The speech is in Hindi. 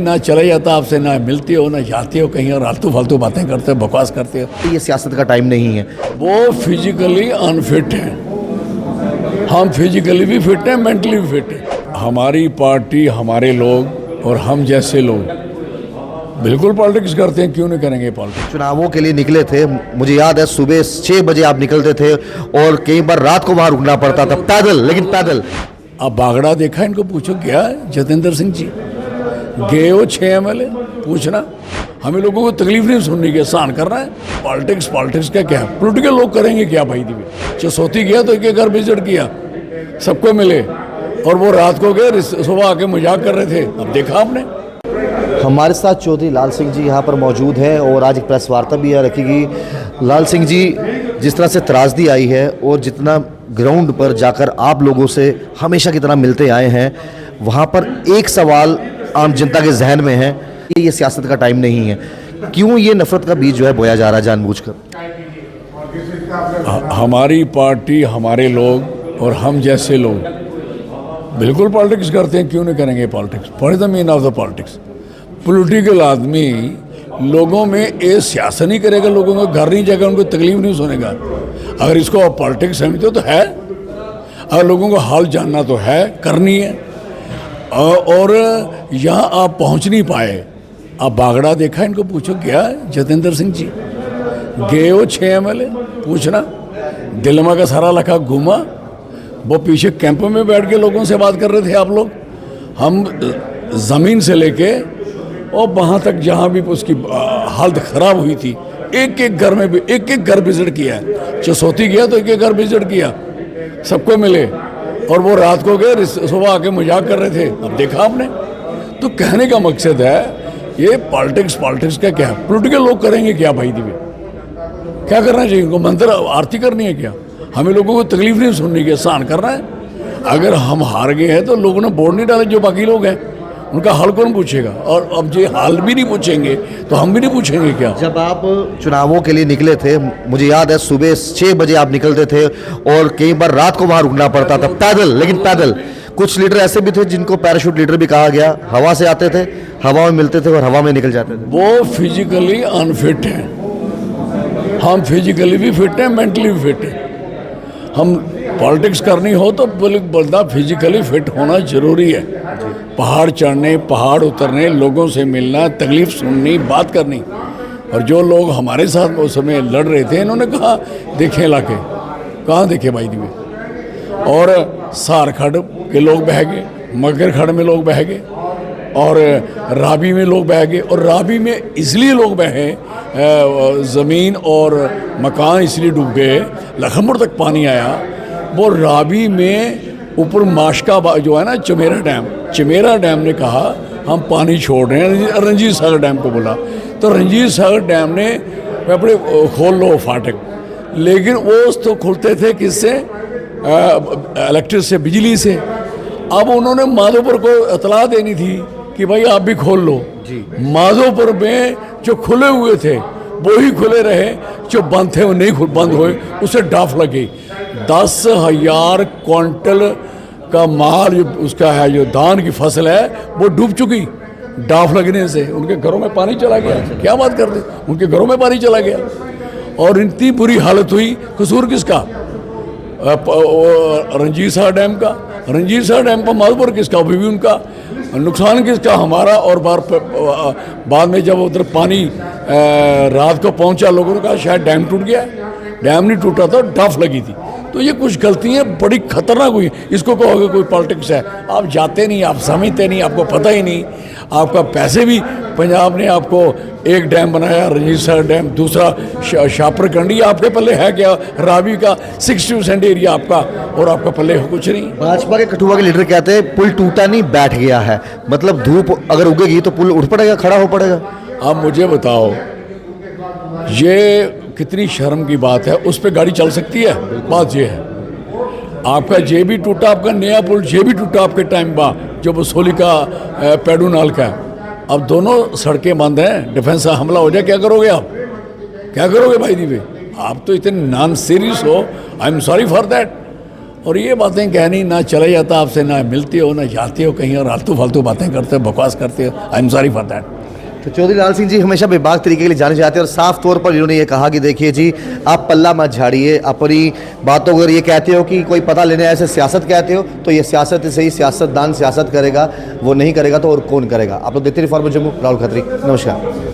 ना चले जाता आपसे, ना मिलते हो, ना जाते हो कहीं और आलतू फालतू बातें करते हो, बकवास करते हो। ये सियासत का टाइम नहीं है। वो फिजिकली अनफिट है, हम फिजिकली भी फिट हैं, मेंटली भी फिट हैं। हमारी पार्टी, हमारे लोग और हम जैसे लोग बिल्कुल पॉलिटिक्स करते हैं, क्यों नहीं करेंगे पॉलिटिक्स। चुनावों के लिए निकले थे, मुझे याद है सुबह 6 बजे आप निकलते थे और कई बार रात को वहां रुकना पड़ता था पैदल, लेकिन पैदल। अब बागड़ा देखा, इनको पूछो क्या है जतेंद्र सिंह जी, गए हो 6 MLA, पूछना। हमें लोगों को तकलीफ नहीं सुननी की, आसान करना है। पॉलिटिक्स का क्या है, पोलिटिकल लोग करेंगे क्या भाई दिव्य। चसौती गया तो एक घर विजिट किया, सबको मिले, और वो रात को गए, सुबह आके मजाक कर रहे थे। अब देखा आपने। हमारे साथ चौधरी लाल सिंह जी यहाँ पर मौजूद हैं और आज एक प्रेस वार्ता भी यहाँ रखी गई। लाल सिंह जी, जिस तरह से त्रासदी आई है और जितना ग्राउंड पर जाकर आप लोगों से हमेशा की तरह मिलते आए हैं, वहाँ पर एक सवाल आम जनता के जहन में है कि ये सियासत का टाइम नहीं है। क्यों ये नफरत का बीज जो है बोया जा रहा है जानबूझकर? हमारी पार्टी, हमारे लोग और हम जैसे लोग बिल्कुल पॉलिटिक्स करते हैं, क्यों नहीं करेंगे politics. What is the mean of the politics. Political आदमी लोगों में ये सियासत नहीं करेगा, लोगों को घर नहीं जाएगा, उनको तकलीफ नहीं सुनेगा। अगर इसको आप पॉलिटिक्स समझते हो तो है, अगर लोगों को हाल जानना तो है, करनी है। और यहाँ आप पहुँच नहीं पाए। आप बागड़ा देखा, इनको पूछो क्या है जतेंद्र सिंह जी, गए हो 6 MLA, पूछना। दिल्मा का सारा इलाका घूमा, वो पीछे कैंप में बैठ के लोगों से बात कर रहे थे आप लोग। हम ज़मीन से लेके और वहाँ तक जहाँ भी उसकी हालत ख़राब हुई थी, एक घर में भी एक घर विजिट किया है। चसौती गया तो एक घर विजिट किया, सबको मिले, और वो रात को गए, सुबह आके मजाक कर रहे थे। अब देखा आपने। तो कहने का मकसद है, ये पॉलिटिक्स का क्या है, पोलिटिकल लोग करेंगे क्या भाई दिव्य। क्या करना चाहिए उनको, मंत्र आरती करनी है क्या। हमें लोगों को तकलीफ नहीं सुननी की, आसान करना है। अगर हम हार गए हैं तो लोगों ने वोट नहीं डाले, जो बाकी लोग हैं उनका हाल कौन पूछेगा। और अब जो हाल भी नहीं पूछेंगे तो हम भी नहीं पूछेंगे क्या। जब आप चुनावों के लिए निकले थे, मुझे याद है सुबह 6 बजे आप निकलते थे और कई बार रात को वहां रुकना पड़ता था पैदल, लेकिन पैदल। कुछ लीडर ऐसे भी थे जिनको पैराशूट लीडर भी कहा गया, हवा से आते थे, हवा में मिलते थे और हवा में निकल जाते थे। वो फिजिकली अनफिट है, हम फिजिकली भी फिट हैं, मेंटली भी फिट हैं। हम पॉलिटिक्स करनी हो तो बंदा फिजिकली फिट होना जरूरी है। पहाड़ चढ़ने, पहाड़ उतरने, लोगों से मिलना, तकलीफ सुननी, बात करनी। और जो लोग हमारे साथ उस समय लड़ रहे थे, इन्होंने कहा देखे इलाके, कहाँ देखे भाई दिवे। और सारखड़ के लोग बह गए, मगरखड़ में लोग बह गए, और रावी में लोग बह गए। और रावी में इसलिए लोग बहे, ज़मीन और मकान इसलिए डूब गए, लखनपुर तक पानी आया। वो रावी में ऊपर माशका जो है ना, चमेरा डैम ने कहा हम पानी छोड़ रहे हैं, रंजीत सागर डैम को बोला। तो रंजीत सागर डैम ने अपने खोल लो फाटक, लेकिन वो तो खुलते थे किससे, इलेक्ट्रिक से, बिजली से। अब उन्होंने माधोपुर को इतला देनी थी कि भाई आप भी खोल लो जी। माधोपुर में जो खुले हुए थे वो ही खुले रहे, जो बंद थे वो नहीं बंद हुए, उसे डाफ लगी। 10,000 क्विंटल का माल जो उसका है, जो धान की फसल है, वो डूब चुकी डाफ लगने से। उनके घरों में पानी चला गया। क्या बात करते, उनके घरों में पानी चला गया। और इतनी बुरी हालत हुई, कसूर किसका, रंजीत सागर डैम का। रंजीत सागर डैम का माधोपुर किसका, अभी भी उनका। नुकसान किसका, हमारा। और बाद में जब उधर पानी रात को पहुंचा, लोगों ने कहा शायद डैम टूट गया। डैम नहीं टूटा था, डाफ लगी थी। तो ये कुछ गलतियाँ बड़ी खतरनाक हुई। इसको कहोगे कोई पॉलिटिक्स है, आप जाते नहीं, आप समझते नहीं, आपको पता ही नहीं। आपका पैसे भी, पंजाब ने आपको एक डैम बनाया, रंजीत सागर डैम, दूसरा शाहपुर कंडी, आपके पल्ले है क्या। रावी का 60% एरिया आपका, और आपका पल्ले हो कुछ नहीं। भाजपा के कठुआ के लीडर कहते हैं पुल टूटा नहीं, बैठ गया है। मतलब धूप अगर उगेगी तो पुल उठ पड़ेगा, खड़ा हो पड़ेगा। आप मुझे बताओ, ये कितनी शर्म की बात है। उस पर गाड़ी चल सकती है? बात ये है। आपका जे भी टूटा, आपका नया पुल जे भी टूटा आपके टाइम बाद, जो बसोली का पैडू नाल का। अब दोनों सड़कें बंद हैं, डिफेंस का हमला हो जाए, क्या करोगे आप, क्या करोगे भाई दीवे। आप तो इतने नॉन सीरियस हो, I am sorry for that. और ये बातें कहनी, ना चले जाता आपसे, ना मिलती हो, ना जाती हो कहीं और आलतू फालतू बातें करते हो, बकवास करते हो। I am sorry for that. तो चौधरी लाल सिंह जी हमेशा बेबाक तरीके के लिए जाने जाते हैं और साफ तौर पर इन्होंने ये कहा कि देखिए जी, आप पल्ला मत झाड़िए, अपनी बातों को अगर ये कहते हो कि कोई पता लेने ऐसे सियासत कहते हो, तो ये सियासत से ही सियासतदान सियासत करेगा, वो नहीं करेगा तो और कौन करेगा। आप लोग देखते रहिए फॉर्मर जम्मू, राहुल खत्री, नमस्कार।